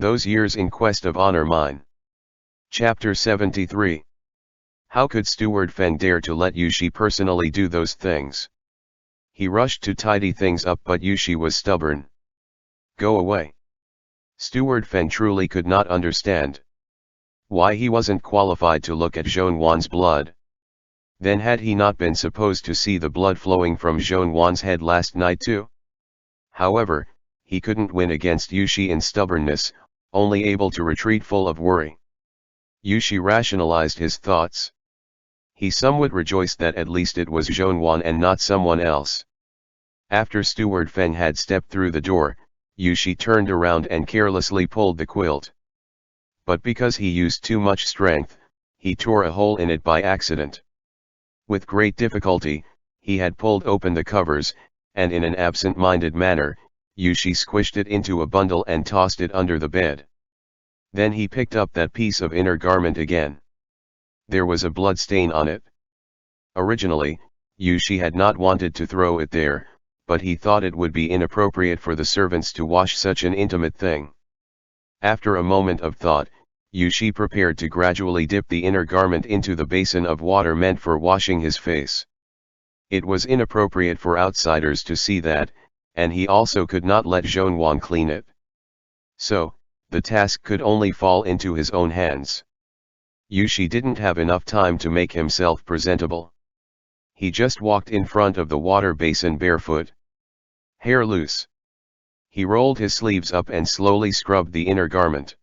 Those years in quest of honor mine. Chapter 73. How could Steward Fen dare to let Yushi personally do those things? He rushed to tidy things up, but Yushi was stubborn. Go away. Steward Fen truly could not understand why he wasn't qualified to look at Zhonwan's blood. Then had he not been supposed to see the blood flowing from Zhonwan's head last night too? However, he couldn't win against Yushi in stubbornness, only able to retreat full of worry. Yushi rationalized his thoughts. He somewhat rejoiced that at least it was Zhonwan and not someone else. After Steward Fen had stepped through the door, Yushi turned around and carelessly pulled the quilt. But because he used too much strength, he tore a hole in it by accident. With great difficulty, he had pulled open the covers, and in an absent-minded manner, Yushi squished it into a bundle and tossed it under the bed. Then he picked up that piece of inner garment again. There was a blood stain on it. Originally, Yushi had not wanted to throw it there, but he thought it would be inappropriate for the servants to wash such an intimate thing. After a moment of thought, Yushi prepared to gradually dip the inner garment into the basin of water meant for washing his face. It was inappropriate for outsiders to see that, and he also could not let Zhonwan clean it. So, the task could only fall into his own hands. Yushi didn't have enough time to make himself presentable. He just walked in front of the water basin barefoot. Hair loose. He rolled his sleeves up and slowly scrubbed the inner garment.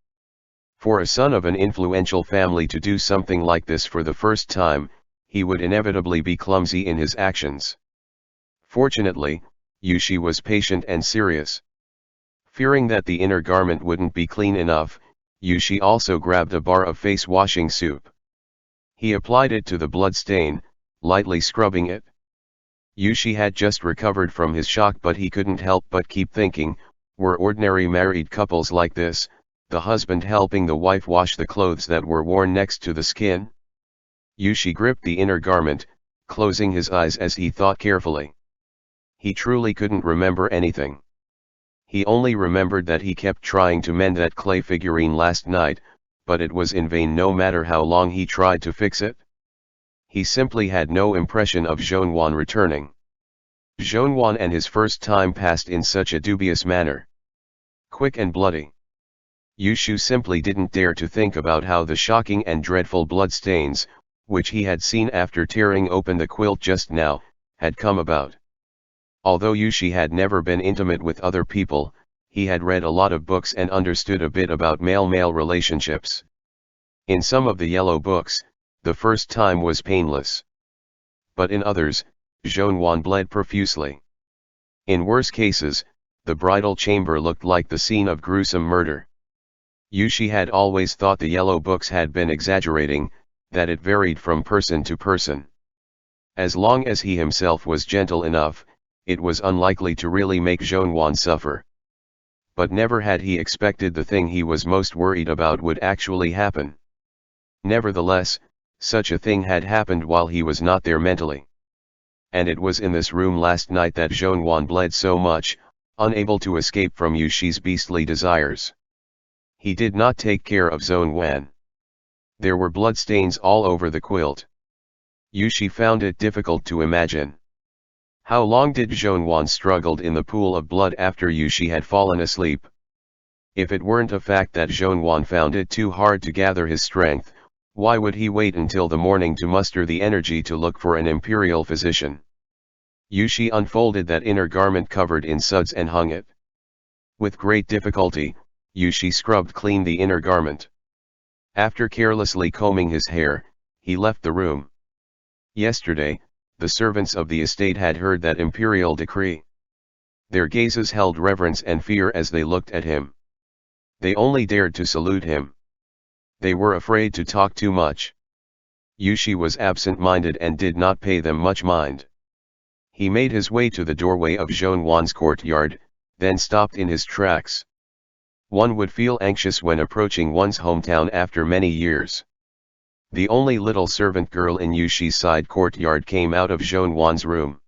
For a son of an influential family to do something like this for the first time, he would inevitably be clumsy in his actions. Fortunately, Yushi was patient and serious. Fearing that the inner garment wouldn't be clean enough, Yushi also grabbed a bar of face washing soup. He applied it to the blood stain, lightly scrubbing it. Yushi had just recovered from his shock, but he couldn't help but keep thinking, were ordinary married couples like this, the husband helping the wife wash the clothes that were worn next to the skin? Yushi gripped the inner garment, closing his eyes as he thought carefully. He truly couldn't remember anything. He only remembered that he kept trying to mend that clay figurine last night, but it was in vain no matter how long he tried to fix it. He simply had no impression of Zhonwan returning. Zhonwan and his first time passed in such a dubious manner. Quick and bloody. Yushi simply didn't dare to think about how the shocking and dreadful bloodstains, which he had seen after tearing open the quilt just now, had come about. Although Yushi had never been intimate with other people, he had read a lot of books and understood a bit about male-male relationships. In some of the yellow books, the first time was painless. But in others, Zhonwan bled profusely. In worse cases, the bridal chamber looked like the scene of gruesome murder. Yushi had always thought the yellow books had been exaggerating, that it varied from person to person. As long as he himself was gentle enough, it was unlikely to really make Zhonwan suffer. But never had he expected the thing he was most worried about would actually happen. Nevertheless, such a thing had happened while he was not there mentally. And it was in this room last night that Zhonwan bled so much, unable to escape from Yushi's beastly desires. He did not take care of Zhonwan. There were bloodstains all over the quilt. Yushi found it difficult to imagine. How long did Zhonwan struggled in the pool of blood after Yushi had fallen asleep? If it weren't a fact that Zhonwan found it too hard to gather his strength, why would he wait until the morning to muster the energy to look for an imperial physician? Yushi unfolded that inner garment covered in suds and hung it. With great difficulty, Yushi scrubbed clean the inner garment. After carelessly combing his hair, he left the room. Yesterday, the servants of the estate had heard that imperial decree. Their gazes held reverence and fear as they looked at him. They only dared to salute him. They were afraid to talk too much. Yushi was absent-minded and did not pay them much mind. He made his way to the doorway of Zhonwan's courtyard, then stopped in his tracks. One would feel anxious when approaching one's hometown after many years. The only little servant girl in Yushi's side courtyard came out of Zhonwan's room.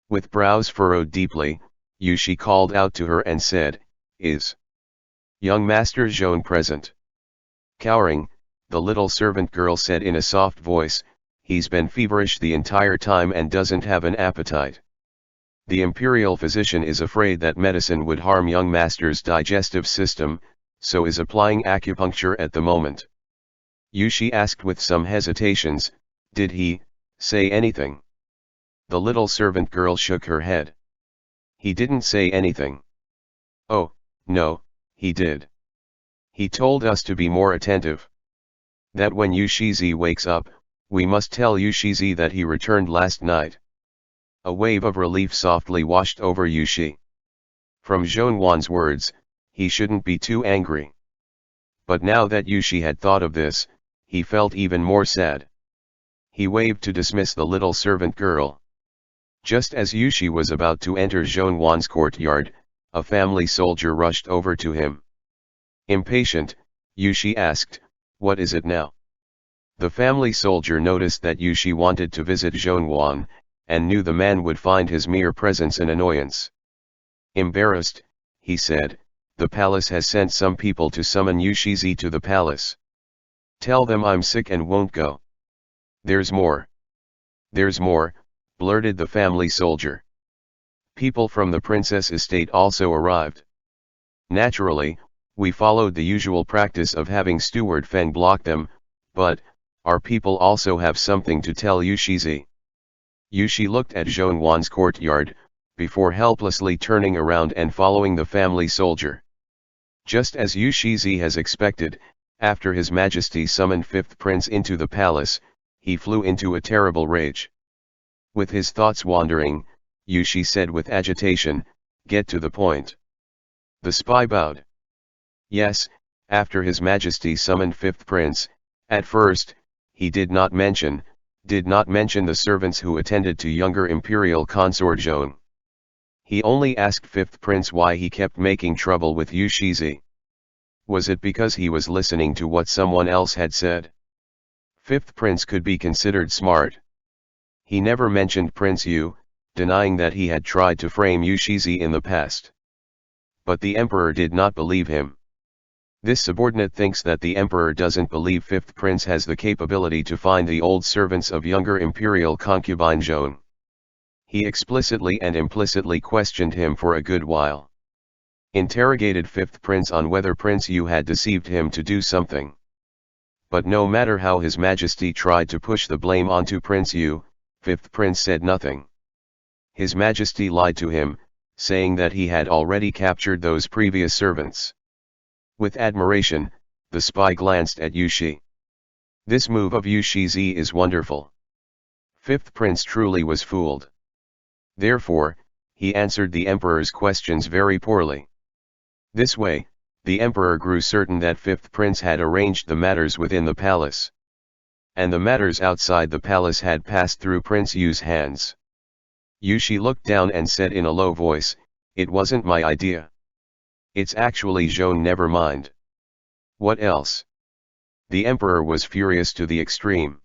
With brows furrowed deeply, Yushi called out to her and said, "Is Young Master Zhone present. Cowering, the little servant girl said in a soft voice, he's been feverish the entire time and doesn't have an appetite. The imperial physician is afraid that medicine would harm young master's digestive system, so is applying acupuncture at the moment. Yushi asked with some hesitations, did he say anything? The little servant girl shook her head. He didn't say anything. Oh, no, he did. He told us to be more attentive. That when Yushizi wakes up, we must tell Yushizi that he returned last night. A wave of relief softly washed over Yushi. From Zhonwan's words, he shouldn't be too angry. But now that Yushi had thought of this, he felt even more sad. He waved to dismiss the little servant girl. Just as Yushi was about to enter Zhonwan's courtyard, a family soldier rushed over to him. Impatient, Yushi asked, what is it now? The family soldier noticed that Yushi wanted to visit Zhonwan, and knew the man would find his mere presence an annoyance. Embarrassed, he said, the palace has sent some people to summon Yushizi to the palace. Tell them I'm sick and won't go. There's more. There's more, blurted the family soldier. People from the princess estate also arrived. Naturally, we followed the usual practice of having Steward Feng block them, but, our people also have something to tell Yushizi. Yushi looked at Zhonwan's courtyard, before helplessly turning around and following the family soldier. Just as Yushizi has expected, after His Majesty summoned Fifth Prince into the palace, he flew into a terrible rage. With his thoughts wandering, Yushi said with agitation, get to the point. The spy bowed. Yes, after His Majesty summoned Fifth Prince, at first, he did not mention the servants who attended to younger imperial consort Zhone. He only asked Fifth Prince why he kept making trouble with Yushizi. Was it because he was listening to what someone else had said? Fifth Prince could be considered smart. He never mentioned Prince Yu, denying that he had tried to frame Yushizi in the past. But the emperor did not believe him. This subordinate thinks that the emperor doesn't believe Fifth Prince has the capability to find the old servants of younger imperial concubine Zhone. He explicitly and implicitly questioned him for a good while. Interrogated Fifth Prince on whether Prince Yu had deceived him to do something. But no matter how His Majesty tried to push the blame onto Prince Yu, Fifth Prince said nothing. His Majesty lied to him, saying that he had already captured those previous servants. With admiration, the spy glanced at Yushi. This move of Yushizi is wonderful. Fifth Prince truly was fooled. Therefore, he answered the emperor's questions very poorly. This way, the emperor grew certain that Fifth Prince had arranged the matters within the palace. And the matters outside the palace had passed through Prince Yu's hands. Yushi looked down and said in a low voice, it wasn't my idea. It's actually Zhone, never mind. What else? The emperor was furious to the extreme.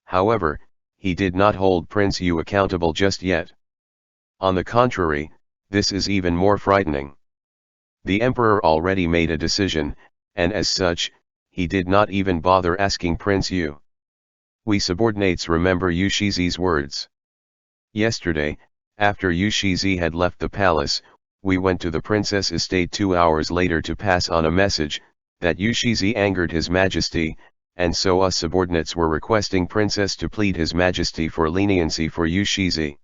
However, he did not hold Prince Yu accountable just yet. On the contrary, this is even more frightening. The emperor already made a decision, and as such, he did not even bother asking Prince Yu. We subordinates remember Yushizi's words. Yesterday, after Yushizi had left the palace, we went to the princess estate 2 hours later to pass on a message, that Yushizi angered His Majesty, and so us subordinates were requesting Princess to plead His Majesty for leniency for Yushizi.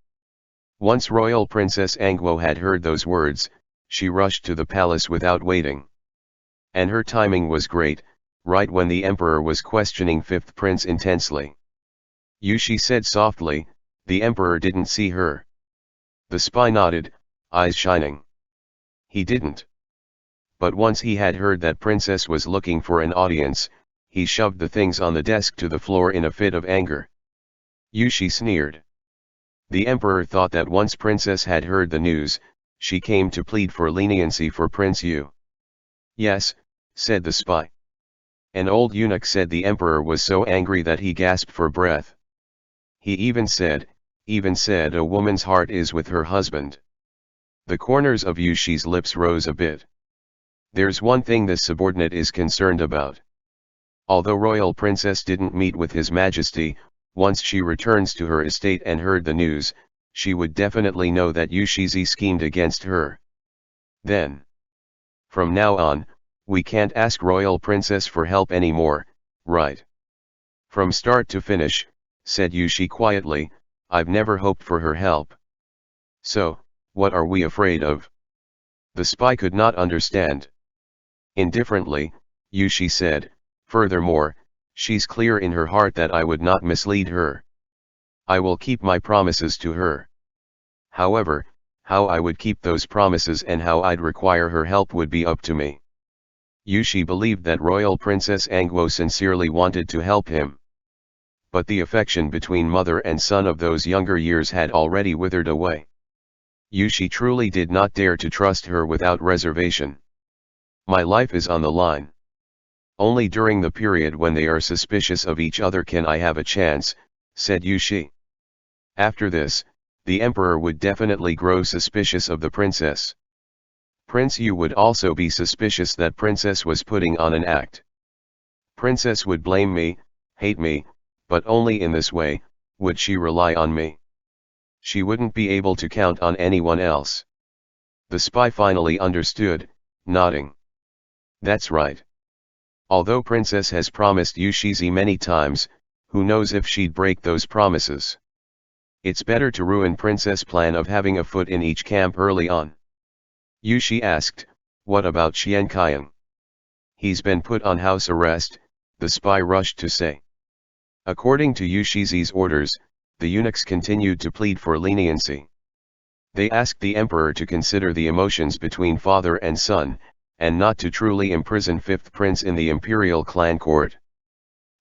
Once Royal Princess Angwo had heard those words, she rushed to the palace without waiting. And her timing was great, right when the emperor was questioning Fifth Prince intensely. Yushi said softly, the emperor didn't see her. The spy nodded, eyes shining. He didn't. But once he had heard that Princess was looking for an audience, he shoved the things on the desk to the floor in a fit of anger. Yushi sneered. The emperor thought that once Princess had heard the news, she came to plead for leniency for Prince Yu. Yes, said the spy. An old eunuch said the emperor was so angry that he gasped for breath. He even said a woman's heart is with her husband. The corners of Yushi's lips rose a bit. There's one thing this subordinate is concerned about. Although royal princess didn't meet with His Majesty, once she returns to her estate and heard the news, she would definitely know that Yushizi schemed against her. Then, from now on, we can't ask royal princess for help anymore, right? From start to finish, said Yushi quietly, I've never hoped for her help. So, what are we afraid of? The spy could not understand. Indifferently, Yushi said, furthermore, she's clear in her heart that I would not mislead her. I will keep my promises to her. However, how I would keep those promises and how I'd require her help would be up to me. Yushi believed that Royal Princess Angwo sincerely wanted to help him. But the affection between mother and son of those younger years had already withered away. Yushi truly did not dare to trust her without reservation. My life is on the line. Only during the period when they are suspicious of each other can I have a chance, said Yushi. After this, the emperor would definitely grow suspicious of the princess. Prince Yu would also be suspicious that princess was putting on an act. Princess would blame me, hate me, but only in this way would she rely on me. She wouldn't be able to count on anyone else. The spy finally understood, nodding. That's right. Although princess has promised Yushizi many times, who knows if she'd break those promises. It's better to ruin princess' plan of having a foot in each camp early on. Yushi asked, what about Xian Qiang? He's been put on house arrest, the spy rushed to say. According to Yushizi's orders, the eunuchs continued to plead for leniency. They asked the emperor to consider the emotions between father and son, and not to truly imprison fifth prince in the imperial clan court.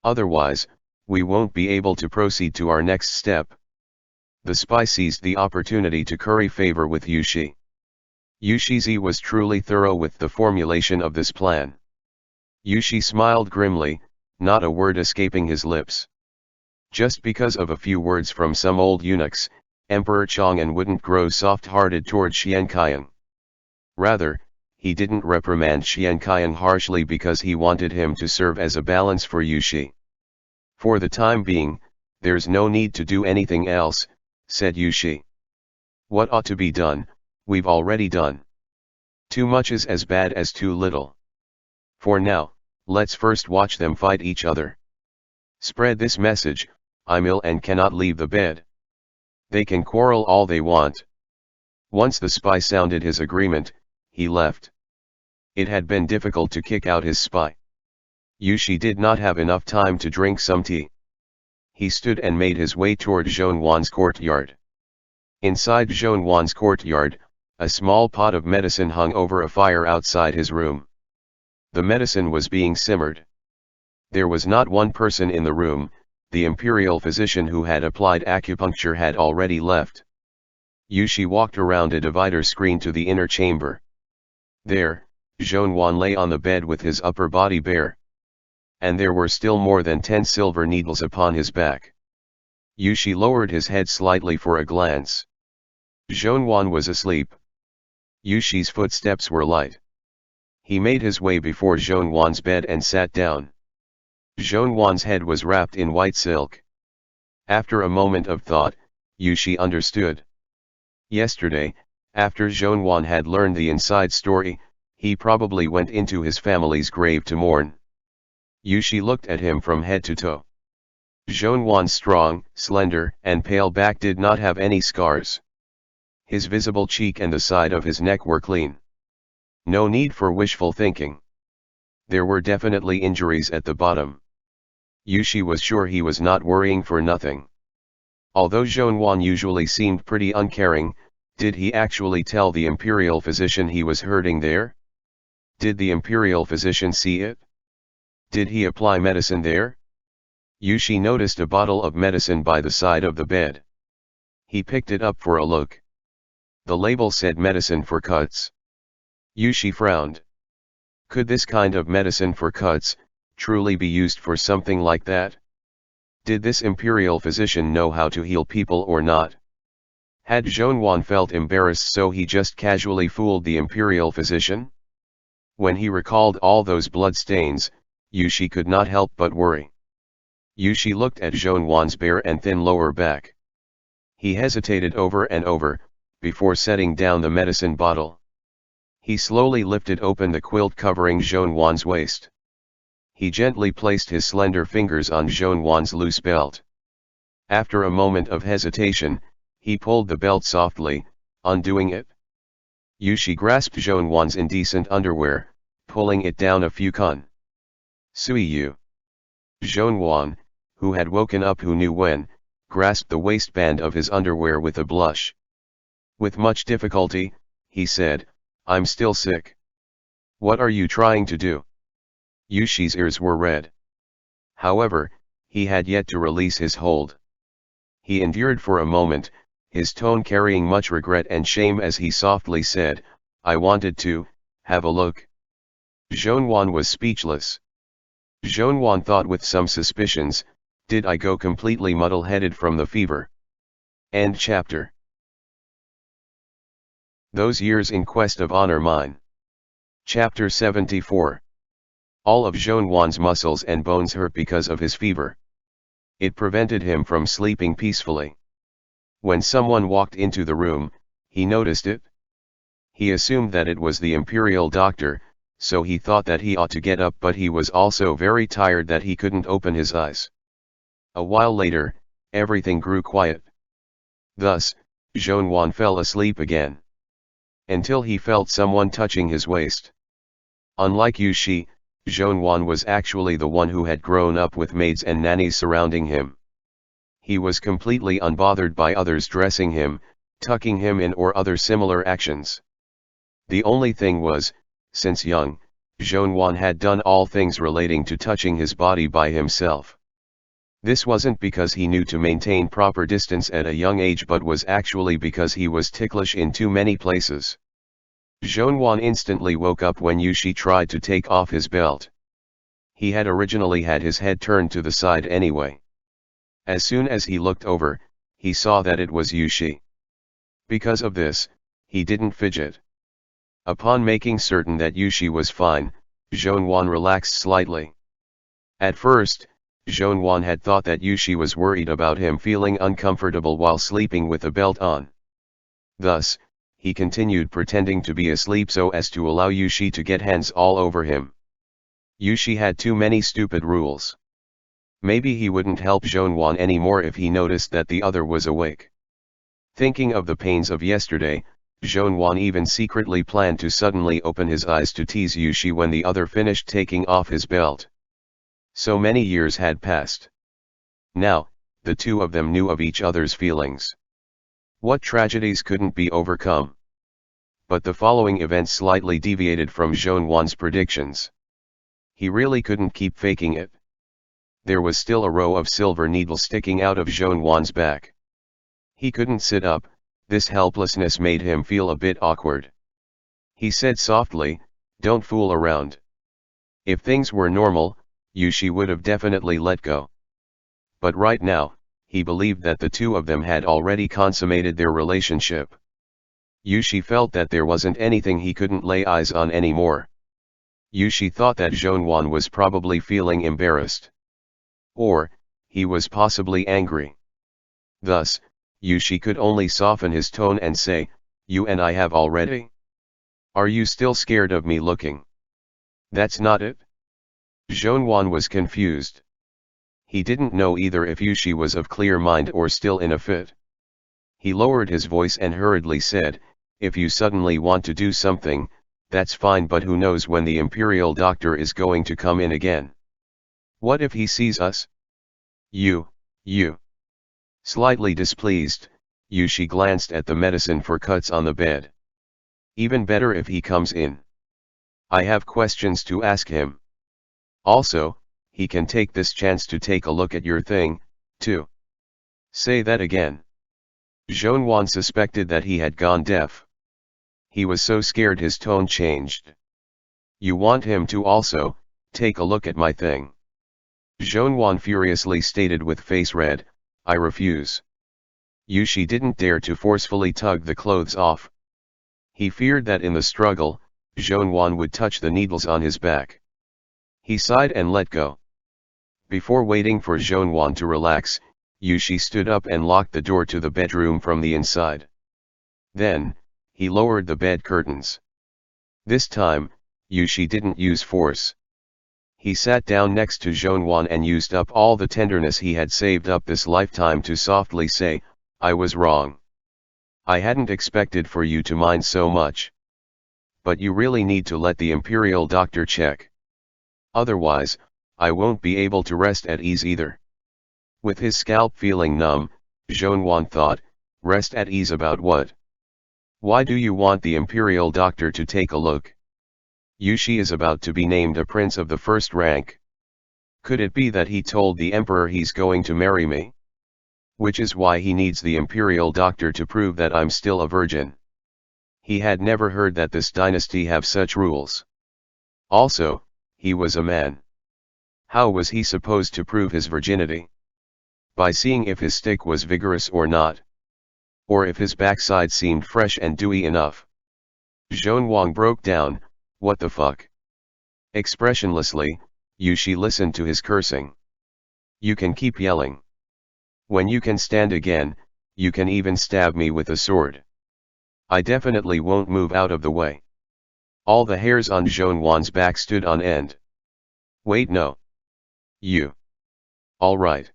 Otherwise, we won't be able to proceed to our next step. The spy seized the opportunity to curry favor with Yushi. Yushizi was truly thorough with the formulation of this plan. Yushi smiled grimly, not a word escaping his lips. Just because of a few words from some old eunuchs, Emperor Chang'an wouldn't grow soft-hearted toward Xian Qiang. Rather, he didn't reprimand Xian Qiang harshly because he wanted him to serve as a balance for Yushi. For the time being, there's no need to do anything else, said Yushi. What ought to be done, we've already done. Too much is as bad as too little. For now, let's first watch them fight each other. Spread this message, I'm ill and cannot leave the bed. They can quarrel all they want. Once the spy sounded his agreement, he left. It had been difficult to kick out his spy. Yushi did not have enough time to drink some tea. He stood and made his way toward Zhonwan's courtyard. Inside Zhonwan's courtyard, a small pot of medicine hung over a fire outside his room. The medicine was being simmered. There was not one person in the room. The imperial physician who had applied acupuncture had already left. Yushi walked around a divider screen to the inner chamber. There, Zhonwan lay on the bed with his upper body bare. And there were still more than 10 silver needles upon his back. Yushi lowered his head slightly for a glance. Zhonwan was asleep. Yushi's footsteps were light. He made his way before Zhonwan's bed and sat down. Zhonwan's head was wrapped in white silk. After a moment of thought, Yushi understood. Yesterday, after Zhonwan had learned the inside story, he probably went into his family's grave to mourn. Yushi looked at him from head to toe. Zhonwan's strong, slender, and pale back did not have any scars. His visible cheek and the side of his neck were clean. No need for wishful thinking. There were definitely injuries at the bottom. Yushi was sure he was not worrying for nothing. Although Zhonwan usually seemed pretty uncaring, did he actually tell the imperial physician he was hurting there? Did the imperial physician see it? Did he apply medicine there? Yushi noticed a bottle of medicine by the side of the bed. He picked it up for a look. The label said medicine for cuts. Yushi frowned. Could this kind of medicine for cuts truly be used for something like that? Did this imperial physician know how to heal people or not? Had Zhonwan felt embarrassed so he just casually fooled the imperial physician? When he recalled all those bloodstains, Yushi could not help but worry. Yushi looked at Zhonwan's bare and thin lower back. He hesitated over and over, before setting down the medicine bottle. He slowly lifted open the quilt covering Zhonwan's waist. He gently placed his slender fingers on Zhonwan's loose belt. After a moment of hesitation, he pulled the belt softly, undoing it. Yushi grasped Zhonwan's indecent underwear, pulling it down a few kun. Suiyu. Zhonwan, who had woken up who knew when, grasped the waistband of his underwear with a blush. With much difficulty, he said, "I'm still sick." "What are you trying to do?" Yushi's ears were red. However, he had yet to release his hold. He endured for a moment, his tone carrying much regret and shame as he softly said, "I wanted to have a look." Zhonwan was speechless. Zhonwan thought with some suspicions, did I go completely muddle-headed from the fever? End chapter. Those years in quest of honor mine. Chapter 74. All of Zhonwan's muscles and bones hurt because of his fever. It prevented him from sleeping peacefully. When someone walked into the room, he noticed it. He assumed that it was the imperial doctor, so he thought that he ought to get up, but he was also very tired that he couldn't open his eyes. A while later, everything grew quiet. Thus, Zhonwan fell asleep again. Until he felt someone touching his waist. Unlike Yushi, Zhonwan was actually the one who had grown up with maids and nannies surrounding him. He was completely unbothered by others dressing him, tucking him in or other similar actions. The only thing was, since young, Zhonwan had done all things relating to touching his body by himself. This wasn't because he knew to maintain proper distance at a young age, but was actually because he was ticklish in too many places. Zhonwan instantly woke up when Yushi tried to take off his belt. He had originally had his head turned to the side anyway. As soon as he looked over, he saw that it was Yushi. Because of this, he didn't fidget. Upon making certain that Yushi was fine, Zhonwan relaxed slightly. At first, Zhonwan had thought that Yushi was worried about him feeling uncomfortable while sleeping with a belt on. Thus, he continued pretending to be asleep so as to allow Yushi to get hands all over him. Yushi had too many stupid rules. Maybe he wouldn't help Zhonwan anymore if he noticed that the other was awake. Thinking of the pains of yesterday, Zhonwan even secretly planned to suddenly open his eyes to tease Yushi when the other finished taking off his belt. So many years had passed. Now, the two of them knew of each other's feelings. What tragedies couldn't be overcome? But the following events slightly deviated from Zhonwan's predictions. He really couldn't keep faking it. There was still a row of silver needles sticking out of Zhonwan's back. He couldn't sit up, this helplessness made him feel a bit awkward. He said softly, "Don't fool around." If things were normal, Yushi would have definitely let go. But right now, he believed that the two of them had already consummated their relationship. Yushi felt that there wasn't anything he couldn't lay eyes on anymore. Yushi thought that Zhonwan was probably feeling embarrassed. Or, he was possibly angry. Thus, Yushi could only soften his tone and say, "You and I have already? Are you still scared of me looking?" "That's not it." Zhonwan was confused. He didn't know either if Yushi was of clear mind or still in a fit. He lowered his voice and hurriedly said, "If you suddenly want to do something, that's fine, but who knows when the imperial doctor is going to come in again? What if he sees us?" You. Slightly displeased, Yushi glanced at the medicine for cuts on the bed. "Even better if he comes in. I have questions to ask him. Also, he can take this chance to take a look at your thing, too." "Say that again." Zhonwan suspected that he had gone deaf. He was so scared his tone changed. "You want him to also take a look at my thing?" Zhonwan furiously stated with face red, "I refuse." Yushi didn't dare to forcefully tug the clothes off. He feared that in the struggle, Zhongyuan would touch the needles on his back. He sighed and let go. Before waiting for Zhongyuan to relax, Yushi stood up and locked the door to the bedroom from the inside. Then, he lowered the bed curtains. This time, Yushi didn't use force. He sat down next to Zhongyuan and used up all the tenderness he had saved up this lifetime to softly say, "I was wrong. I hadn't expected for you to mind so much. But you really need to let the imperial doctor check. Otherwise, I won't be able to rest at ease either." With his scalp feeling numb, Zhongyuan thought, rest at ease about what? Why do you want the imperial doctor to take a look? Yushi is about to be named a prince of the first rank. Could it be that he told the emperor he's going to marry me? Which is why he needs the imperial doctor to prove that I'm still a virgin. He had never heard that this dynasty have such rules. Also, he was a man. How was he supposed to prove his virginity? By seeing if his stick was vigorous or not. Or if his backside seemed fresh and dewy enough. Zhongyuan broke down. What the fuck? Expressionlessly, Yushi listened to his cursing. You can keep yelling. When you can stand again, you can even stab me with a sword. I definitely won't move out of the way. All the hairs on Zhongyuan's back stood on end. Wait, no. You. All right.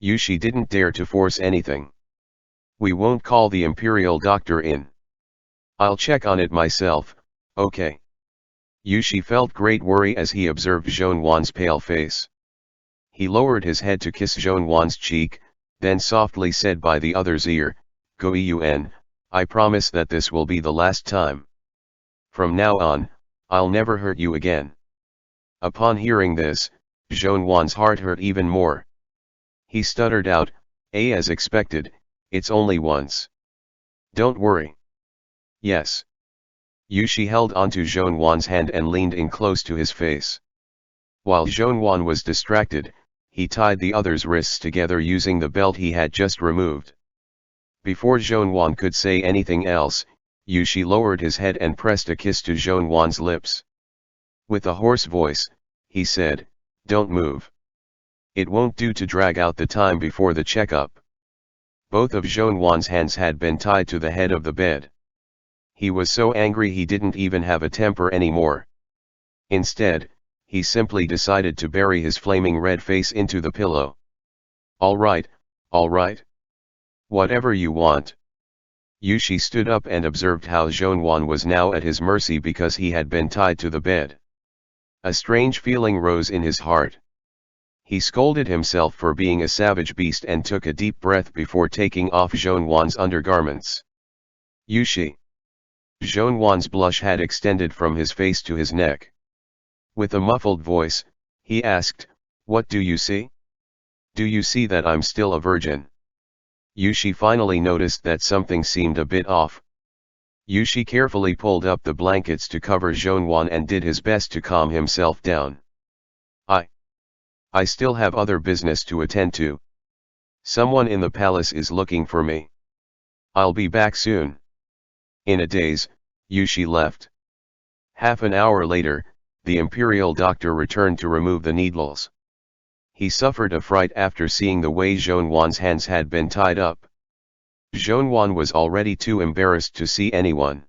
Yushi didn't dare to force anything. We won't call the imperial doctor in. I'll check on it myself, okay. Yushi felt great worry as he observed Zhongyuan's pale face. He lowered his head to kiss Zhongyuan's cheek, then softly said by the other's ear, "Go Yun, I promise that this will be the last time. From now on, I'll never hurt you again." Upon hearing this, Zhongyuan's heart hurt even more. He stuttered out, as expected, it's only once. Don't worry. Yes. Yushi held onto Zhongyuan's hand and leaned in close to his face. While Zhongyuan was distracted, he tied the other's wrists together using the belt he had just removed. Before Zhongyuan could say anything else, Yushi lowered his head and pressed a kiss to Zhongyuan's lips. With a hoarse voice, he said, "Don't move. It won't do to drag out the time before the checkup." Both of Zhongyuan's hands had been tied to the head of the bed. He was so angry he didn't even have a temper anymore. Instead, he simply decided to bury his flaming red face into the pillow. All right. Whatever you want." Yushi stood up and observed how Zhongyuan was now at his mercy because he had been tied to the bed. A strange feeling rose in his heart. He scolded himself for being a savage beast and took a deep breath before taking off Zhongyuan's undergarments. "Yushi." Zhongyuan's blush had extended from his face to his neck. With a muffled voice, he asked, "What do you see? Do you see that I'm still a virgin?" Yushi finally noticed that something seemed a bit off. Yushi carefully pulled up the blankets to cover Zhongyuan and did his best to calm himself down. I still have other business to attend to. Someone in the palace is looking for me. I'll be back soon." In a daze, Yushi left. Half an hour later, the imperial doctor returned to remove the needles. He suffered a fright after seeing the way Zhongyuan's hands had been tied up. Zhongyuan was already too embarrassed to see anyone.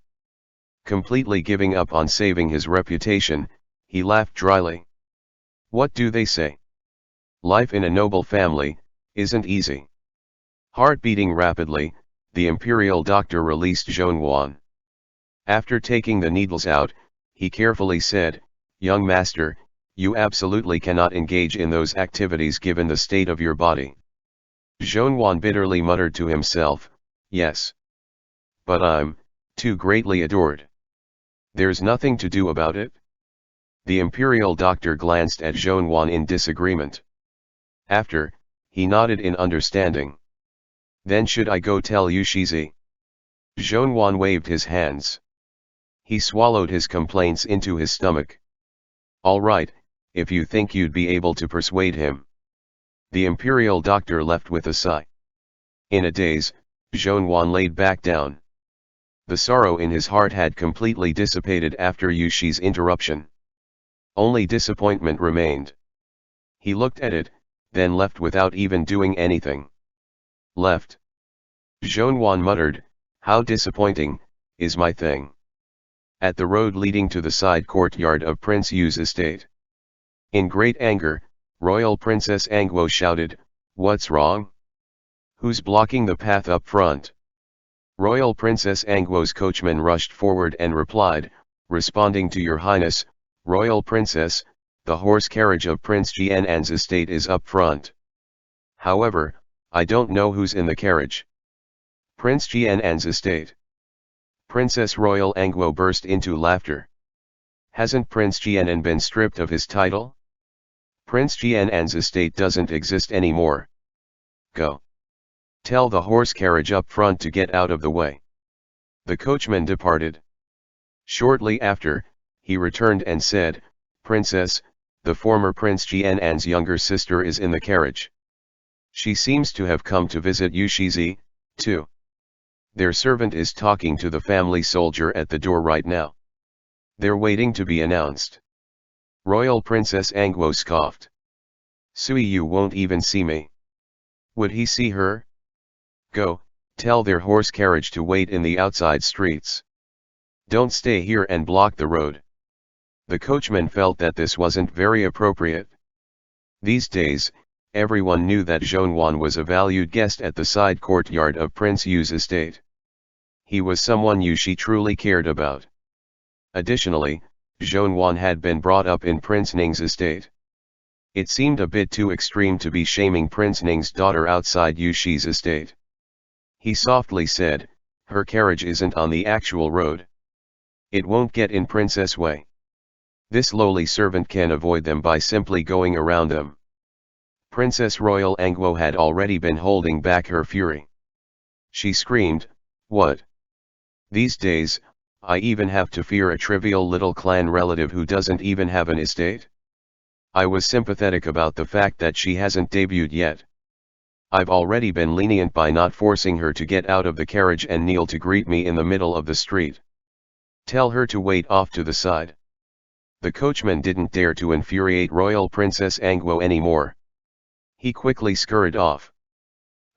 Completely giving up on saving his reputation, he laughed dryly. What do they say? Life in a noble family isn't easy. Heart beating rapidly, the imperial doctor released Zhongyuan. After taking the needles out, he carefully said, "Young master, you absolutely cannot engage in those activities given the state of your body." Zhongyuan bitterly muttered to himself, "Yes. But I'm too greatly adored. There's nothing to do about it?" The imperial doctor glanced at Zhongyuan in disagreement. After, he nodded in understanding. "Then should I go tell Yushizi?" Zhongyuan waved his hands. He swallowed his complaints into his stomach. "All right, if you think you'd be able to persuade him." The imperial doctor left with a sigh. In a daze, Zhongyuan laid back down. The sorrow in his heart had completely dissipated after Yushi's interruption. Only disappointment remained. He looked at it, then left without even doing anything. Left. Zhonwan muttered, "How disappointing, is my thing." At the road leading to the side courtyard of Prince Yu's estate. In great anger, Royal Princess Angwo shouted, "What's wrong? Who's blocking the path up front?" Royal Princess Angwo's coachman rushed forward and replied, "Responding to your highness, Royal Princess, the horse carriage of Prince Jianan's estate is up front. However, I don't know who's in the carriage." Prince Jianan's estate. Princess Royal Angwo burst into laughter. Hasn't Prince Jianan been stripped of his title? Prince Jianan's estate doesn't exist anymore. Go. Tell the horse carriage up front to get out of the way. The coachman departed. Shortly after, he returned and said, "Princess, the former Prince Jianan's younger sister is in the carriage. She seems to have come to visit Yushizi, too. Their servant is talking to the family soldier at the door right now. They're waiting to be announced." Royal Princess Angwo scoffed. "Sui Yu won't even see me. Would he see her? Go, tell their horse carriage to wait in the outside streets. Don't stay here and block the road." The coachman felt that this wasn't very appropriate. These days, everyone knew that Zhonwan was a valued guest at the side courtyard of Prince Yu's estate. He was someone Yushi truly cared about. Additionally, Zhonwan had been brought up in Prince Ning's estate. It seemed a bit too extreme to be shaming Prince Ning's daughter outside Yushi's estate. He softly said, "Her carriage isn't on the actual road. It won't get in Princess Way. This lowly servant can avoid them by simply going around them." Princess Royal Angwo had already been holding back her fury. She screamed, "What? These days, I even have to fear a trivial little clan relative who doesn't even have an estate? I was sympathetic about the fact that she hasn't debuted yet. I've already been lenient by not forcing her to get out of the carriage and kneel to greet me in the middle of the street. Tell her to wait off to the side." The coachman didn't dare to infuriate Royal Princess Angwo anymore. He quickly scurried off.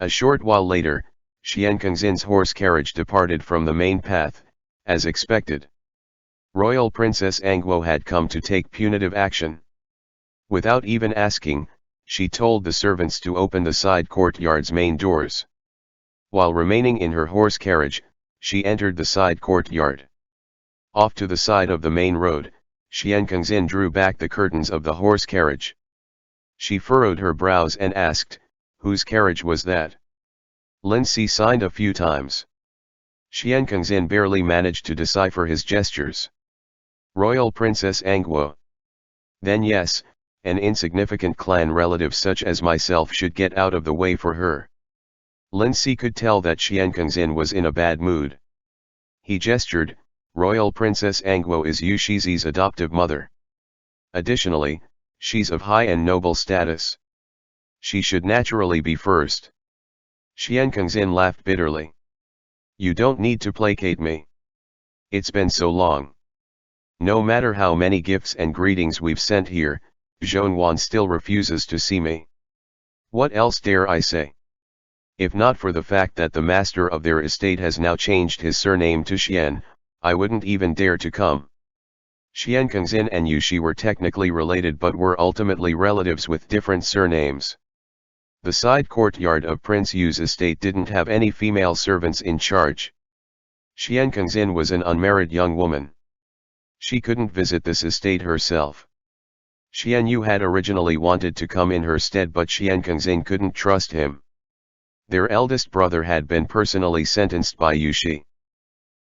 A short while later, Xian Kengzin's horse carriage departed from the main path, as expected. Royal Princess Angwo had come to take punitive action. Without even asking, she told the servants to open the side courtyard's main doors. While remaining in her horse carriage, she entered the side courtyard. Off to the side of the main road, Xian Kengzin drew back the curtains of the horse carriage. She furrowed her brows and asked, "Whose carriage was that?" Lin Si signed a few times. Xian Kengzin barely managed to decipher his gestures. "Royal Princess Angwo." "Then yes, an insignificant clan relative such as myself should get out of the way for her." Lin Si could tell that Xian Kengzin was in a bad mood. He gestured, "Royal Princess Angwo is Yushizi's adoptive mother. Additionally, she's of high and noble status. She should naturally be first." Xian Kengzin laughed bitterly. "You don't need to placate me. It's been so long. No matter how many gifts and greetings we've sent here, Zhonwan still refuses to see me. What else dare I say? If not for the fact that the master of their estate has now changed his surname to Xian, I wouldn't even dare to come." Xian Kengzin and Yushi were technically related but were ultimately relatives with different surnames. The side courtyard of Prince Yu's estate didn't have any female servants in charge. Xian Kengzin was an unmarried young woman. She couldn't visit this estate herself. Xian Yu had originally wanted to come in her stead, but Xian Kengzin couldn't trust him. Their eldest brother had been personally sentenced by Yushi.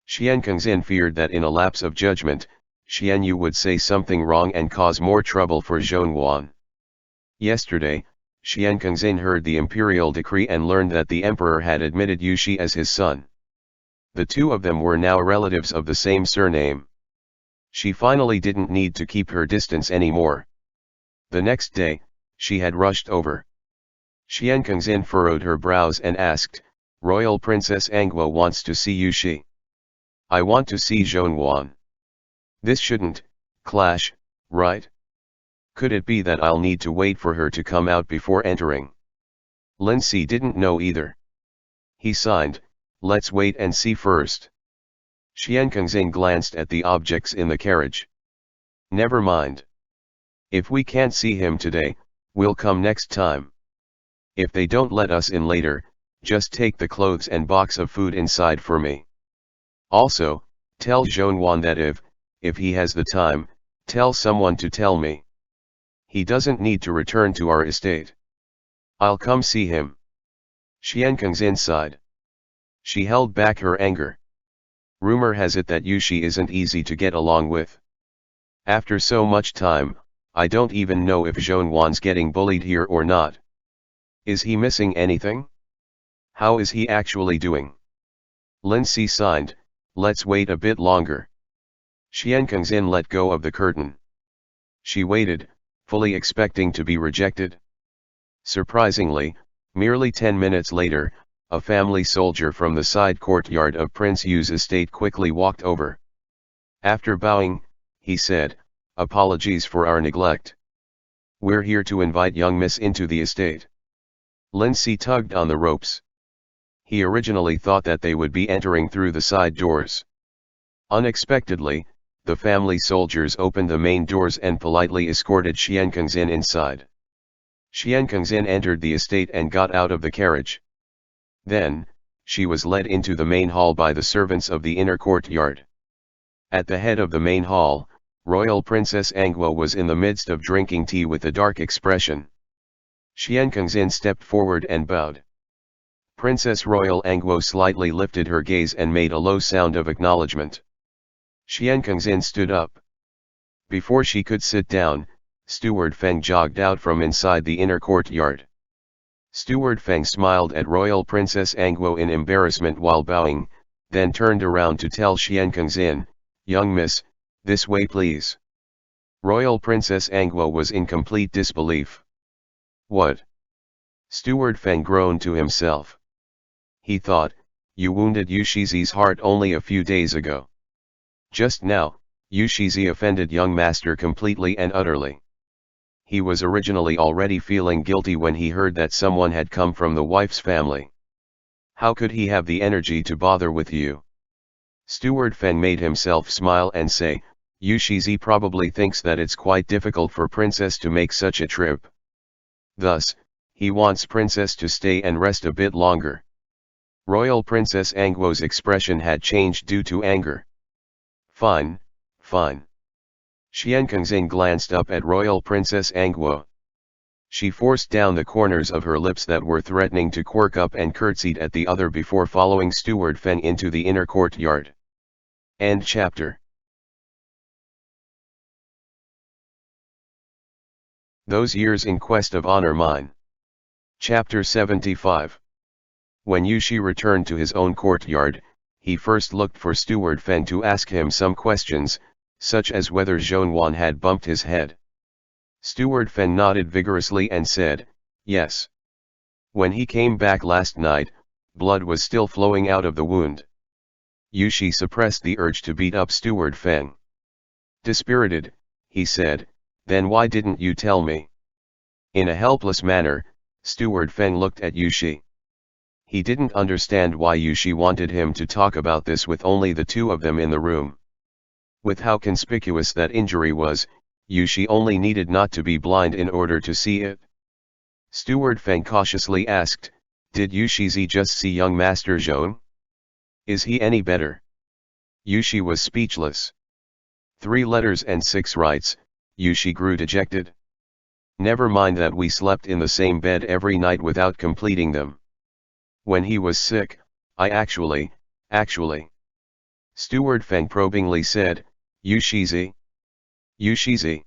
Xian Kengzin feared that in a lapse of judgment, Xian Yu would say something wrong and cause more trouble for Zhonwan. Yesterday, Xian Kengzin heard the imperial decree and learned that the emperor had admitted Yushi as his son. The two of them were now relatives of the same surname. She finally didn't need to keep her distance anymore. The next day, she had rushed over. Xian Kengzin furrowed her brows and asked, "Royal Princess Angwo wants to see Yushi." I want to see Zhongwan. This shouldn't clash, right? Could it be that I'll need to wait for her to come out before entering? Lindsay didn't know either. He signed, let's wait and see first. Xian Kengzin glanced at the objects in the carriage. Never mind. If we can't see him today, we'll come next time. If they don't let us in later, just take the clothes and box of food inside for me. Also, tell Zhongwan that if he has the time, tell someone to tell me. He doesn't need to return to our estate. I'll come see him. Xian Kengzin sighed. She held back her anger. Rumor has it that Yushi isn't easy to get along with. After so much time, I don't even know if Zhongwan's getting bullied here or not. Is he missing anything? How is he actually doing? Lindsay signed, let's wait a bit longer. Xian Kengzin let go of the curtain. She waited, fully expecting to be rejected. Surprisingly, merely 10 minutes later, a family soldier from the side courtyard of Prince Yu's estate quickly walked over. After bowing, he said, apologies for our neglect. We're here to invite young miss into the estate. Lindsay tugged on the ropes. He originally thought that they would be entering through the side doors. Unexpectedly, the family soldiers opened the main doors and politely escorted Xian Kengzin inside. Xian Kengzin entered the estate and got out of the carriage. Then, she was led into the main hall by the servants of the inner courtyard. At the head of the main hall, Royal Princess Angguo was in the midst of drinking tea with a dark expression. Xian Kengzin stepped forward and bowed. Princess Royal Angguo slightly lifted her gaze and made a low sound of acknowledgement. Xian Kengzin stood up. Before she could sit down, Steward Feng jogged out from inside the inner courtyard. Steward Feng smiled at Royal Princess Angguo in embarrassment while bowing, then turned around to tell Xian Kengzin, young miss, this way please. Royal Princess Angguo was in complete disbelief. What? Steward Feng groaned to himself. He thought, you wounded Yushizi's heart only a few days ago. Just now, Yushizi offended young master completely and utterly. He was originally already feeling guilty when he heard that someone had come from the wife's family. How could he have the energy to bother with you? Steward Feng made himself smile and say, Yushizi probably thinks that it's quite difficult for Princess to make such a trip. Thus, he wants Princess to stay and rest a bit longer. Royal Princess Angguo's expression had changed due to anger. Fine, fine. Xian Kengzin glanced up at Royal Princess Angguo. She forced down the corners of her lips that were threatening to quirk up and curtsied at the other before following Steward Feng into the inner courtyard. End chapter. Those Years in Quest of Honor Mine. Chapter 75. When Yushi returned to his own courtyard, he first looked for Steward Feng to ask him some questions, such as whether Zhongwan had bumped his head. Steward Feng nodded vigorously and said, yes. When he came back last night, blood was still flowing out of the wound. Yushi suppressed the urge to beat up Steward Feng. Dispirited, he said, then why didn't you tell me? In a helpless manner, Steward Feng looked at Yushi. He didn't understand why Yushi wanted him to talk about this with only the two of them in the room. With how conspicuous that injury was, Yushi only needed not to be blind in order to see it. Steward Feng cautiously asked, did Yushizi just see young Master Zhong? Is he any better? Yushi was speechless. 3 letters and 6 rights, Yushi grew dejected. Never mind that we slept in the same bed every night without completing them. When he was sick, I actually. Steward Feng probingly said, Yushizi? Yushizi?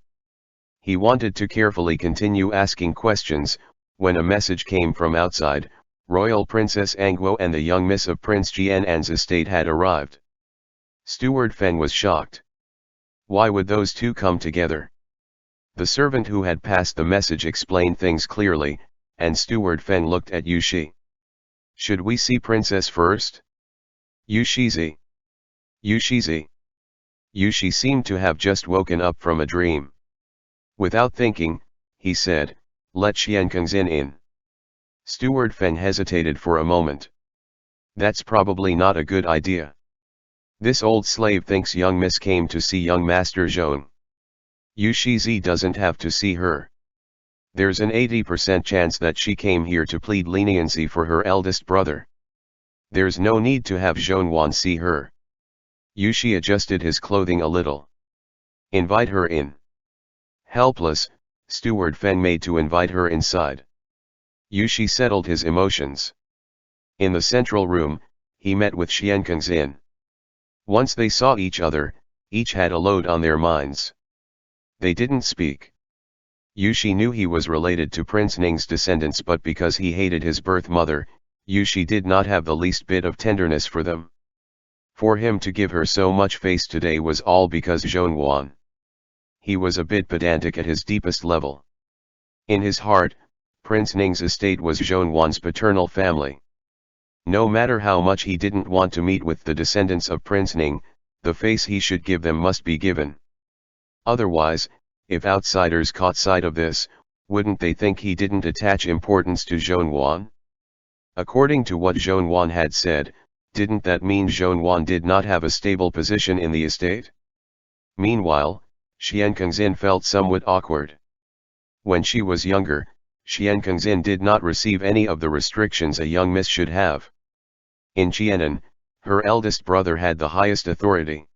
He wanted to carefully continue asking questions, when a message came from outside. Royal Princess Angguo and the young miss of Prince Jianan's estate had arrived. Steward Feng was shocked. Why would those two come together? The servant who had passed the message explained things clearly, and Steward Feng looked at Yushi. Should we see Princess first? Yushizi. Yushizi. Yushi seemed to have just woken up from a dream. Without thinking, he said, "Let Xiankengzin in." Steward Feng hesitated for a moment. "That's probably not a good idea. This old slave thinks young miss came to see young master Zhong. Yushizi doesn't have to see her. There's an 80% chance that she came here to plead leniency for her eldest brother. There's no need to have Zhongwan see her." Yushi adjusted his clothing a little. "Invite her in." Helpless, Steward Feng made to invite her inside. Yushi settled his emotions. In the central room, he met with Xiankengzin. Once they saw each other, each had a load on their minds. They didn't speak. Yushi knew he was related to Prince Ning's descendants, but because he hated his birth mother, Yushi did not have the least bit of tenderness for them. For him to give her so much face today was all because Zhongwan. He was a bit pedantic at his deepest level. In his heart, Prince Ning's estate was Zhongwan's paternal family. No matter how much he didn't want to meet with the descendants of Prince Ning, the face he should give them must be given. Otherwise, if outsiders caught sight of this, wouldn't they think he didn't attach importance to Zhongwan? According to what Zhongwan had said, didn't that mean Zhongwan did not have a stable position in the estate? Meanwhile, Xiankengzin felt somewhat awkward. When she was younger, Xiankengzin did not receive any of the restrictions a young miss should have. In Qianan, her eldest brother had the highest authority.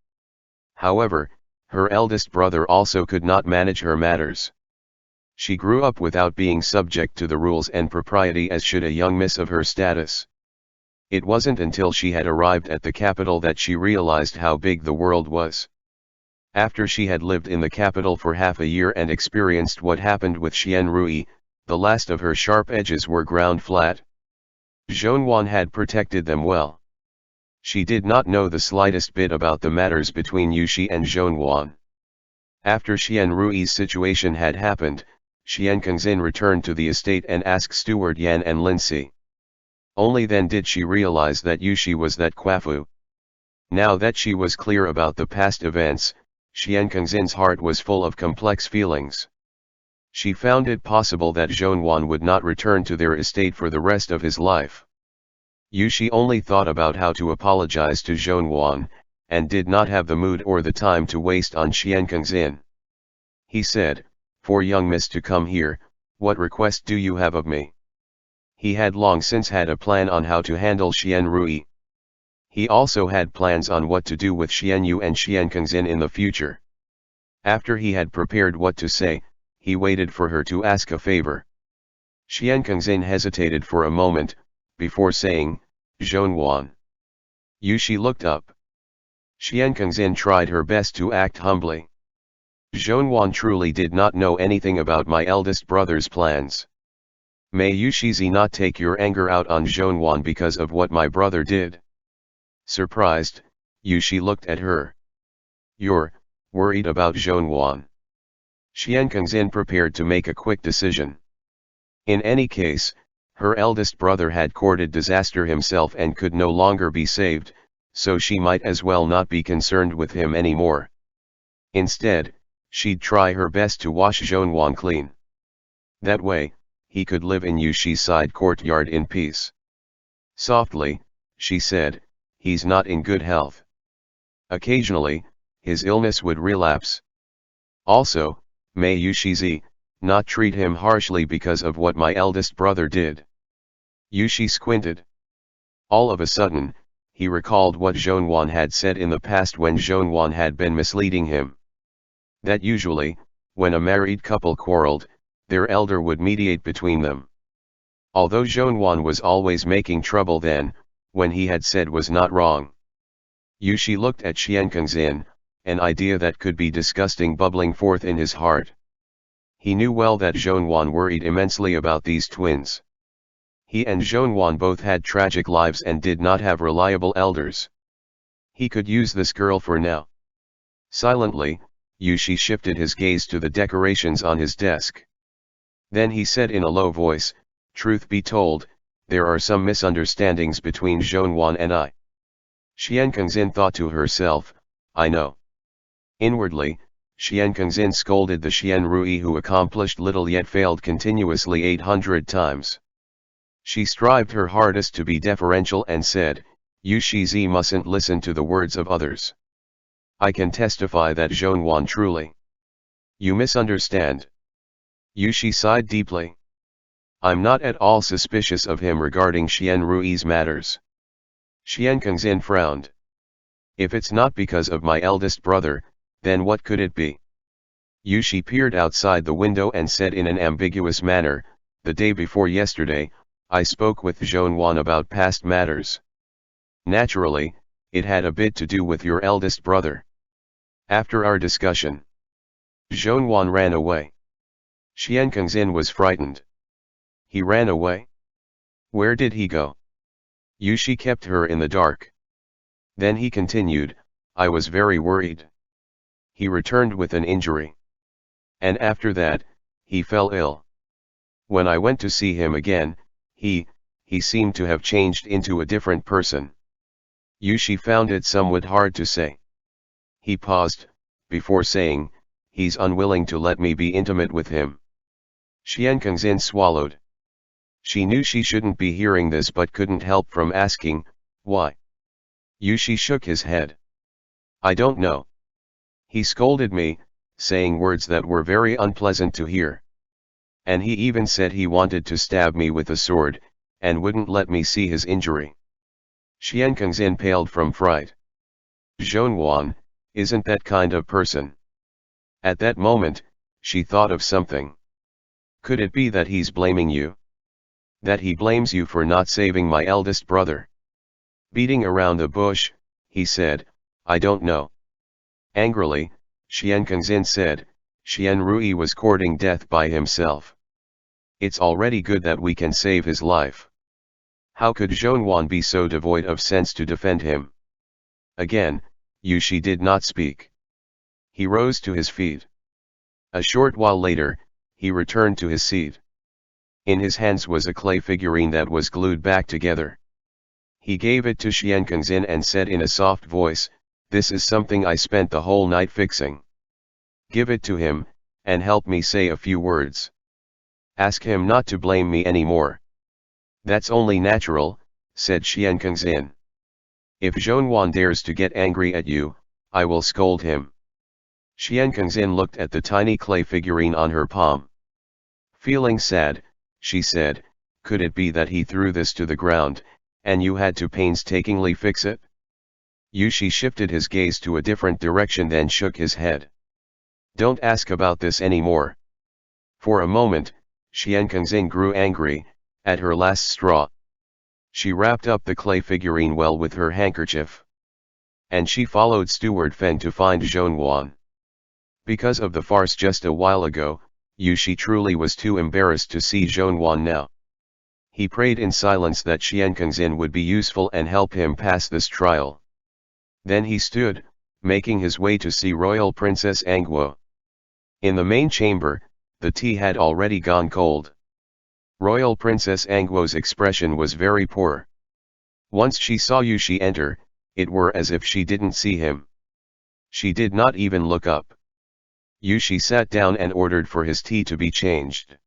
However, her eldest brother also could not manage her matters. She grew up without being subject to the rules and propriety as should a young miss of her status. It wasn't until she had arrived at the capital that she realized how big the world was. After she had lived in the capital for half a year and experienced what happened with Xian Rui, the last of her sharp edges were ground flat. Zhongwan had protected them well. She did not know the slightest bit about the matters between Yushi and Zhongwan. After Xian Rui's situation had happened, Xiankengzin returned to the estate and asked Steward Yan and Lindsay. Only then did she realize that Yushi was that Kwafu. Now that she was clear about the past events, Xiankengzin's heart was full of complex feelings. She found it possible that Zhongwan would not return to their estate for the rest of his life. Yushi only thought about how to apologize to Zhongwan, and did not have the mood or the time to waste on Xiankengzin. He said, "For young miss to come here, what request do you have of me?" He had long since had a plan on how to handle Xian Rui. He also had plans on what to do with Xian Yu and Xiankengzin in the future. After he had prepared what to say, he waited for her to ask a favor. Xiankengzin hesitated for a moment, before saying, "Zhongwan." Yushi looked up. Xiankengzin tried her best to act humbly. "Zhongwan truly did not know anything about my eldest brother's plans. May Yushizi not take your anger out on Zhongwan because of what my brother did." Surprised, Yushi looked at her. "You're worried about Zhongwan?" Xiankengzin prepared to make a quick decision. In any case, her eldest brother had courted disaster himself and could no longer be saved, so she might as well not be concerned with him anymore. Instead, she'd try her best to wash Zhongwan clean. That way, he could live in Yushi's side courtyard in peace. Softly, she said, "He's not in good health. Occasionally, his illness would relapse. Also, may Yushizi not treat him harshly because of what my eldest brother did." Yushi squinted. All of a sudden, he recalled what Zhongwan had said in the past when Zhongwan had been misleading him. That usually, when a married couple quarreled, their elder would mediate between them. Although Zhongwan was always making trouble then, when he had said was not wrong. Yushi looked at Xiankengzin, an idea that could be disgusting bubbling forth in his heart. He knew well that Zhongwan worried immensely about these twins. He and Zhongwan both had tragic lives and did not have reliable elders. He could use this girl for now. Silently, Yushi shifted his gaze to the decorations on his desk. Then he said in a low voice, "Truth be told, there are some misunderstandings between Zhongwan and I. Xian Kengzin thought to herself, I know. Inwardly, Xian Kengzin scolded the Xian Rui who accomplished little yet failed continuously 800 times. She strived her hardest to be deferential and said, Yu Shizi mustn't listen to the words of others. I can testify that Zhongwan truly. You misunderstand. Yu Shi sighed deeply. I'm not at all suspicious of him regarding Xian Rui's matters. Xian Kengzin frowned. If it's not because of my eldest brother, then what could it be? Yu Shi peered outside the window and said in an ambiguous manner, the day before yesterday, I spoke with Zhongwan about past matters. Naturally, it had a bit to do with your eldest brother. After our discussion, Zhongwan ran away. Xian Kengzin was frightened. He ran away? Where did he go? Yu Shi kept her in the dark. Then he continued, I was very worried. He returned with an injury. And after that, he fell ill. When I went to see him again, he seemed to have changed into a different person. Yu Shi found it somewhat hard to say. He paused, before saying, he's unwilling to let me be intimate with him. Xian Kengzin swallowed. She knew she shouldn't be hearing this but couldn't help from asking, why? Yu Shi shook his head. I don't know. He scolded me, saying words that were very unpleasant to hear. And he even said he wanted to stab me with a sword, and wouldn't let me see his injury. Xian Kengzin paled from fright. Zhongwan isn't that kind of person. At that moment, she thought of something. Could it be that he's blaming you? That he blames you for not saving my eldest brother? Beating around the bush, he said, I don't know. Angrily, Xian Kengzin said, Xian Rui was courting death by himself. It's already good that we can save his life. How could Zhongwan be so devoid of sense to defend him? Again, Yu Shi did not speak. He rose to his feet. A short while later, he returned to his seat. In his hands was a clay figurine that was glued back together. He gave it to Xian Kengzin and said in a soft voice, this is something I spent the whole night fixing. Give it to him, and help me say a few words. Ask him not to blame me anymore. That's only natural, said Xian Kengzin. If Zhongwan dares to get angry at you, I will scold him. Xian Kengzin looked at the tiny clay figurine on her palm. Feeling sad, she said, could it be that he threw this to the ground, and you had to painstakingly fix it? Yu Shi shifted his gaze to a different direction then shook his head. Don't ask about this anymore. For a moment, Xian Kengzin grew angry, at her last straw. She wrapped up the clay figurine well with her handkerchief. And she followed Steward Feng to find Zhongwan. Because of the farce just a while ago, Yu Shi truly was too embarrassed to see Zhongwan now. He prayed in silence that Xian Kengzin would be useful and help him pass this trial. Then he stood, making his way to see Royal Princess Angguo. In the main chamber, the tea had already gone cold. Royal Princess Angguo's expression was very poor. Once she saw Yu Shi enter, it were as if she didn't see him. She did not even look up. Yu Shi sat down and ordered for his tea to be changed.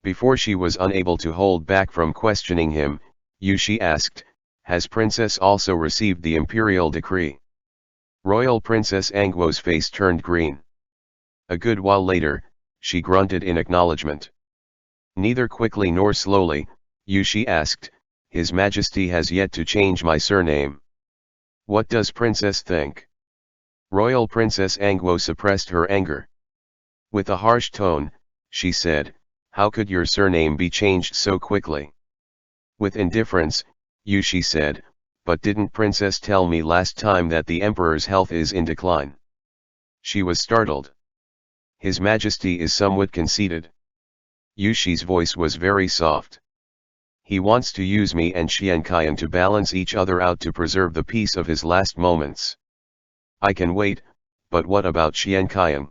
Before she was unable to hold back from questioning him, Yu Shi asked, has Princess also received the imperial decree? Royal Princess Angguo's face turned green. A good while later, she grunted in acknowledgement. Neither quickly nor slowly, Yu Shi asked, His Majesty has yet to change my surname. What does Princess think? Royal Princess Angguo suppressed her anger. With a harsh tone, she said, how could your surname be changed so quickly? With indifference, Yu Shi said, but didn't Princess tell me last time that the Emperor's health is in decline? She was startled. His Majesty is somewhat conceited. Yu Shi's voice was very soft. He wants to use me and Xian Qian to balance each other out to preserve the peace of his last moments. I can wait, but what about Xian Qian?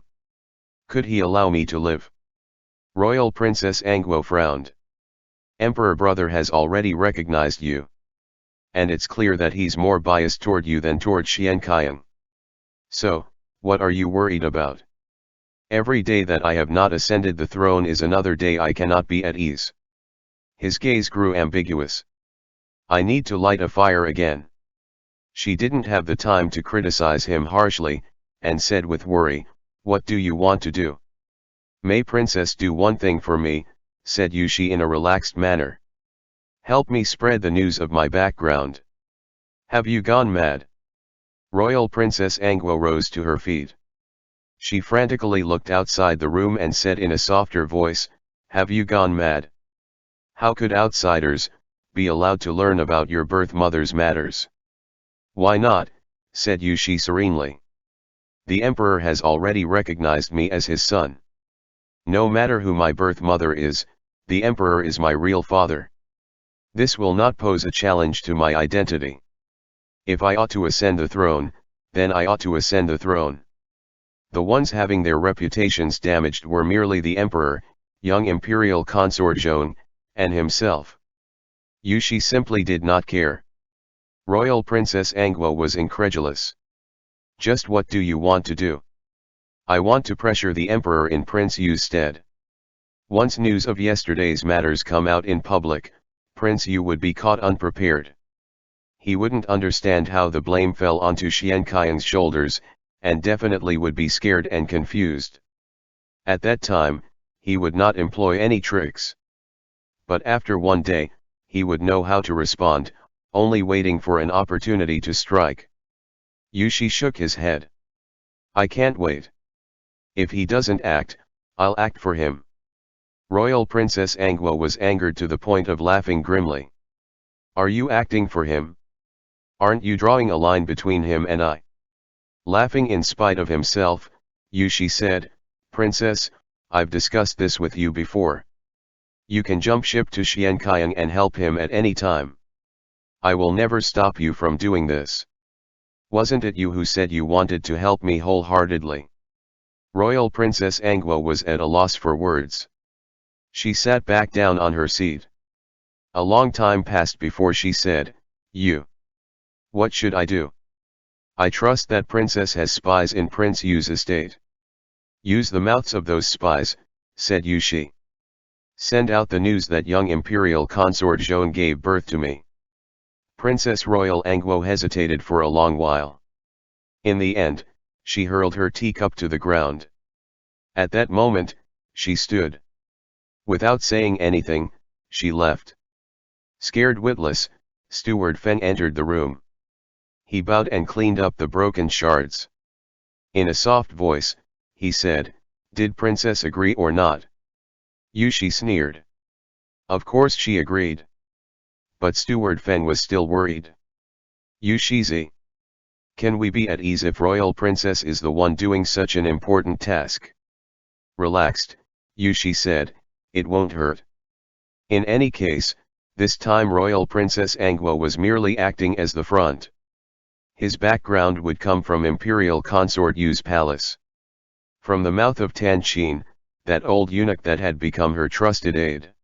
Could he allow me to live? Royal Princess Angguo frowned. Emperor brother has already recognized you. and it's clear that he's more biased toward you than toward Xianqiang. So, what are you worried about? Every day that I have not ascended the throne is another day I cannot be at ease. His gaze grew ambiguous. I need to light a fire again. She didn't have the time to criticize him harshly, and said with worry, what do you want to do? May Princess do one thing for me, said Yushi in a relaxed manner. Help me spread the news of my background. Have you gone mad? Royal Princess Angwo rose to her feet. She frantically looked outside the room and said in a softer voice, have you gone mad? How could outsiders be allowed to learn about your birth mother's matters? Why not? Said Yushi serenely. The emperor has already recognized me as his son. No matter who my birth mother is, the emperor is my real father. This will not pose a challenge to my identity. If I ought to ascend the throne, then I ought to ascend the throne. The ones having their reputations damaged were merely the emperor, young imperial consort Zhong, and himself. Yushi simply did not care. Royal Princess Angwo was incredulous. Just what do you want to do? I want to pressure the emperor in Prince Yu's stead. Once news of yesterday's matters come out in public, Prince Yu would be caught unprepared. He wouldn't understand how the blame fell onto Xianqiang's shoulders, and definitely would be scared and confused. At that time, he would not employ any tricks. But after one day, he would know how to respond, only waiting for an opportunity to strike. Yushi shook his head. I can't wait. If he doesn't act, I'll act for him. Royal Princess Angwo was angered to the point of laughing grimly. Are you acting for him? Aren't you drawing a line between him and I? Laughing in spite of himself, Yushi said, Princess, I've discussed this with you before. You can jump ship to Xianqiang and help him at any time. I will never stop you from doing this. Wasn't it you who said you wanted to help me wholeheartedly? Royal Princess Angwo was at a loss for words. She sat back down on her seat. A long time passed before she said, You. What should I do? I trust that princess has spies in Prince Yu's estate. Use the mouths of those spies, said Yushi. Send out the news that young imperial consort Zhong gave birth to me. Princess Royal Angwo hesitated for a long while. In the end, she hurled her teacup to the ground. At that moment, she stood. Without saying anything, she left. Scared witless, Steward Feng entered the room. He bowed and cleaned up the broken shards. In a soft voice, he said, Did Princess agree or not? Yushi sneered. Of course she agreed. But Steward Feng was still worried. Yushizi. Can we be at ease if Royal Princess is the one doing such an important task? Relaxed, Yushi said, it won't hurt. In any case, this time Royal Princess Angwo was merely acting as the front. His background would come from Imperial Consort Yu's palace. From the mouth of Tan Qin, that old eunuch that had become her trusted aide.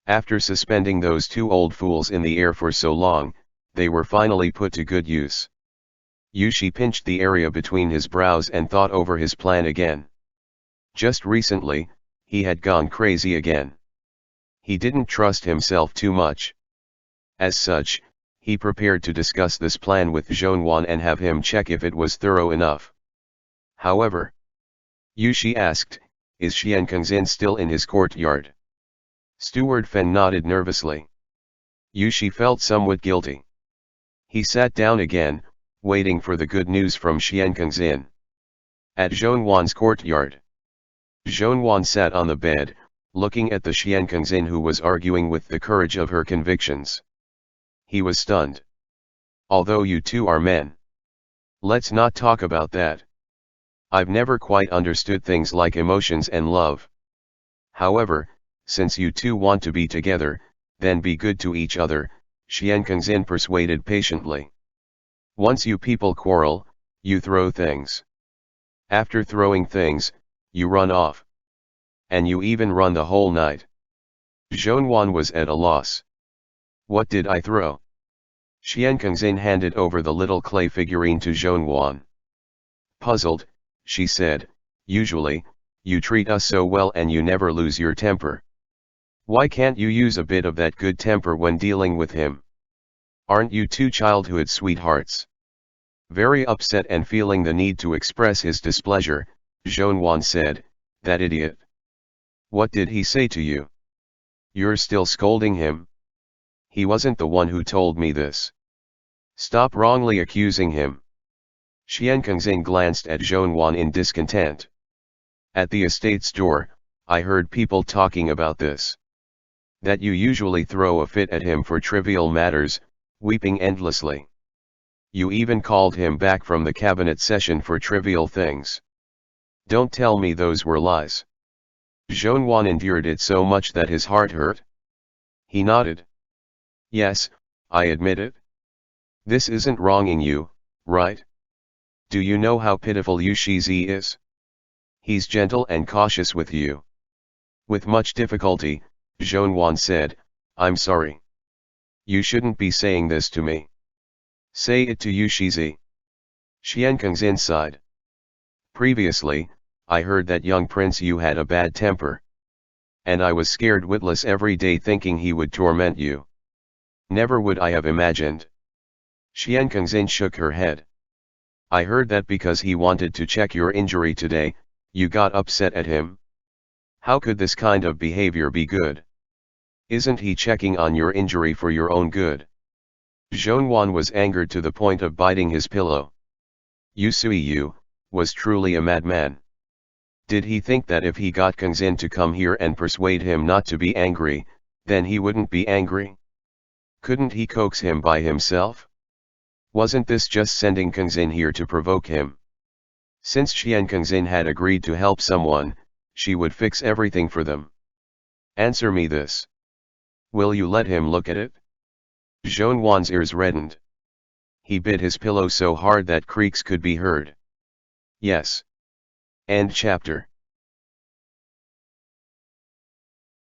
After suspending those two old fools in the air for so long, they were finally put to good use. Yushi pinched the area between his brows and thought over his plan again. Just recently, he had gone crazy again. He didn't trust himself too much. As such, he prepared to discuss this plan with Zhongwan and have him check if it was thorough enough. However, Yushi asked, Is Xianqiang still in his courtyard? Steward Feng nodded nervously. Yushi felt somewhat guilty. He sat down again, waiting for the good news from Xianqiang. At Zhongwan's courtyard. Zhongwan sat on the bed, looking at the Xianqiang who was arguing with the courage of her convictions. He was stunned. Although you two are men. Let's not talk about that. I've never quite understood things like emotions and love. However, since you two want to be together, then be good to each other, Xianqiang persuaded patiently. Once you people quarrel, you throw things. After throwing things, you run off. And you even run the whole night. Zhongwan was at a loss. What did I throw? Xian Kengzin handed over the little clay figurine to Zhongwan. Puzzled, she said, usually, you treat us so well and you never lose your temper. Why can't you use a bit of that good temper when dealing with him? Aren't you two childhood sweethearts? Very upset and feeling the need to express his displeasure, Zhongwan said, that idiot. What did he say to you? You're still scolding him? He wasn't the one who told me this. Stop wrongly accusing him. Xian Kengzin glanced at Zhongwan in discontent. At the estate's door, I heard people talking about this. That you usually throw a fit at him for trivial matters, weeping endlessly. You even called him back from the cabinet session for trivial things. Don't tell me those were lies. Zhongwan endured it so much that his heart hurt. He nodded. Yes, I admit it. This isn't wronging you, right? Do you know how pitiful Yu Shizi is? He's gentle and cautious with you. With much difficulty, Zhongwan said, I'm sorry. You shouldn't be saying this to me. Say it to Yu Shizi. Xian Kengzin sighed. Previously, I heard that young prince Yu had a bad temper. And I was scared witless every day thinking he would torment you. Never would I have imagined. Xian Kengzin shook her head. I heard that because he wanted to check your injury today, you got upset at him. How could this kind of behavior be good? Isn't he checking on your injury for your own good? Zhongwan was angered to the point of biting his pillow. Yu Sui was truly a madman. Did he think that if he got Kengzin to come here and persuade him not to be angry, then he wouldn't be angry? Couldn't he coax him by himself? Wasn't this just sending Kengzin here to provoke him? Since Xian Kengzin had agreed to help someone, she would fix everything for them. Answer me this. Will you let him look at it? Zhongwan's ears reddened. He bit his pillow so hard that creaks could be heard. Yes. End chapter.